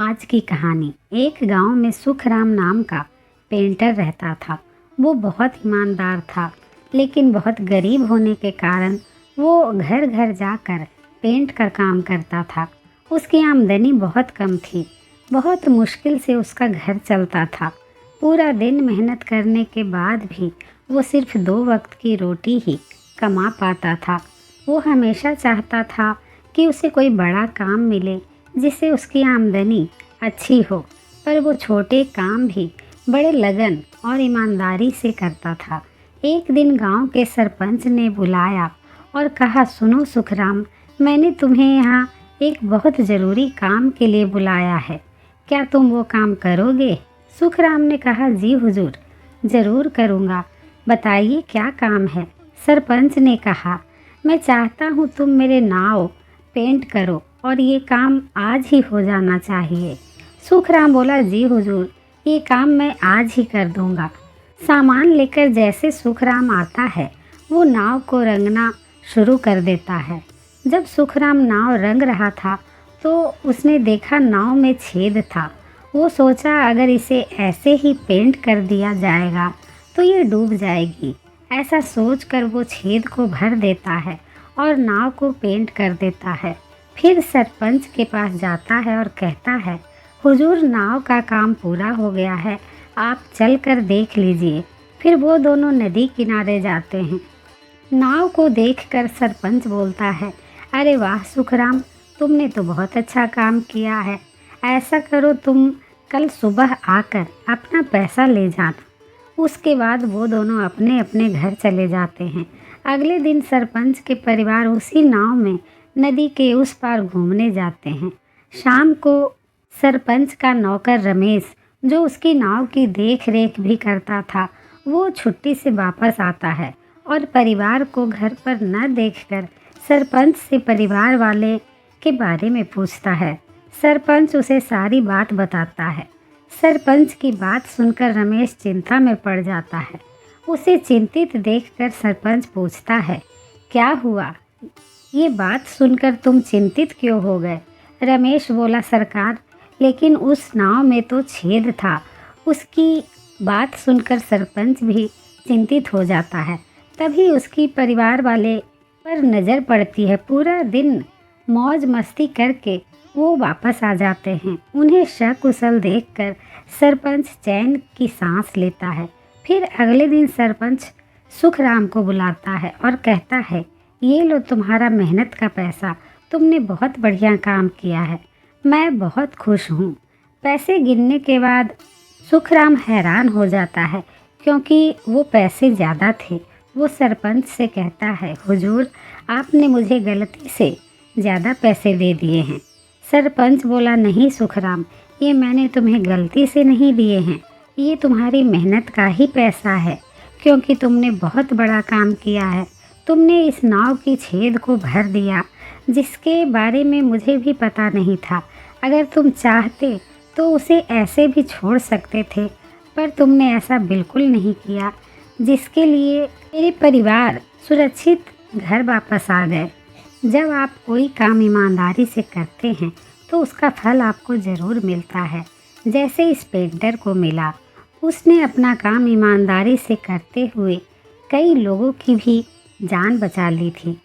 आज की कहानी। एक गांव में सुखराम नाम का पेंटर रहता था। वो बहुत ईमानदार था, लेकिन बहुत गरीब होने के कारण वो घर घर जाकर पेंट का काम करता था। उसकी आमदनी बहुत कम थी। बहुत मुश्किल से उसका घर चलता था। पूरा दिन मेहनत करने के बाद भी वो सिर्फ 2 वक्त की रोटी ही कमा पाता था। वो हमेशा चाहता था कि उसे कोई बड़ा काम मिले जिससे उसकी आमदनी अच्छी हो, पर वो छोटे काम भी बड़े लगन और ईमानदारी से करता था। एक दिन गांव के सरपंच ने बुलाया और कहा, सुनो सुखराम, मैंने तुम्हें यहाँ एक बहुत ज़रूरी काम के लिए बुलाया है। क्या तुम वो काम करोगे? सुखराम ने कहा, जी हुजूर, ज़रूर करूँगा। बताइए क्या काम है? सरपंच ने कहा, मैं चाहता हूँ तुम मेरे नाव पेंट करो और ये काम आज ही हो जाना चाहिए। सुखराम बोला, जी हुजूर, ये काम मैं आज ही कर दूंगा। सामान लेकर जैसे सुखराम आता है, वो नाव को रंगना शुरू कर देता है। जब सुखराम नाव रंग रहा था तो उसने देखा नाव में छेद था। वो सोचा अगर इसे ऐसे ही पेंट कर दिया जाएगा तो ये डूब जाएगी। ऐसा सोचकर वो छेद को भर देता है और नाव को पेंट कर देता है। फिर सरपंच के पास जाता है और कहता है, हुजूर, नाव का काम पूरा हो गया है, आप चल कर देख लीजिए। फिर वो दोनों नदी किनारे जाते हैं। नाव को देखकर सरपंच बोलता है, अरे वाह सुखराम, तुमने तो बहुत अच्छा काम किया है। ऐसा करो, तुम कल सुबह आकर अपना पैसा ले जाना। उसके बाद वो दोनों अपने अपने घर चले जाते हैं। अगले दिन सरपंच के परिवार उसी नाव में नदी के उस पार घूमने जाते हैं। शाम को सरपंच का नौकर रमेश, जो उसकी नाव की देख रेख भी करता था, वो छुट्टी से वापस आता है और परिवार को घर पर न देखकर सरपंच से परिवार वाले के बारे में पूछता है। सरपंच उसे सारी बात बताता है। सरपंच की बात सुनकर रमेश चिंता में पड़ जाता है। उसे चिंतित देखकर सरपंच पूछता है, क्या हुआ? ये बात सुनकर तुम चिंतित क्यों हो गए? रमेश बोला, सरकार, लेकिन उस नाव में तो छेद था। उसकी बात सुनकर सरपंच भी चिंतित हो जाता है। तभी उसकी परिवार वाले पर नज़र पड़ती है। पूरा दिन मौज मस्ती करके वो वापस आ जाते हैं। उन्हें सकुशल देखकर सरपंच चैन की सांस लेता है। फिर अगले दिन सरपंच सुखराम को बुलाता है और कहता है, ये लो तुम्हारा मेहनत का पैसा, तुमने बहुत बढ़िया काम किया है, मैं बहुत खुश हूँ। पैसे गिनने के बाद सुखराम हैरान हो जाता है क्योंकि वो पैसे ज़्यादा थे। वो सरपंच से कहता है, हुजूर, आपने मुझे गलती से ज़्यादा पैसे दे दिए हैं। सरपंच बोला, नहीं सुखराम, ये मैंने तुम्हें गलती से नहीं दिए हैं, ये तुम्हारी मेहनत का ही पैसा है, क्योंकि तुमने बहुत बड़ा काम किया है। तुमने इस नाव की छेद को भर दिया, जिसके बारे में मुझे भी पता नहीं था। अगर तुम चाहते तो उसे ऐसे भी छोड़ सकते थे, पर तुमने ऐसा बिल्कुल नहीं किया, जिसके लिए मेरे परिवार सुरक्षित घर वापस आ गए। जब आप कोई काम ईमानदारी से करते हैं तो उसका फल आपको ज़रूर मिलता है, जैसे इस पेंटर को मिला। उसने अपना काम ईमानदारी से करते हुए कई लोगों की भी जान बचा ली थी।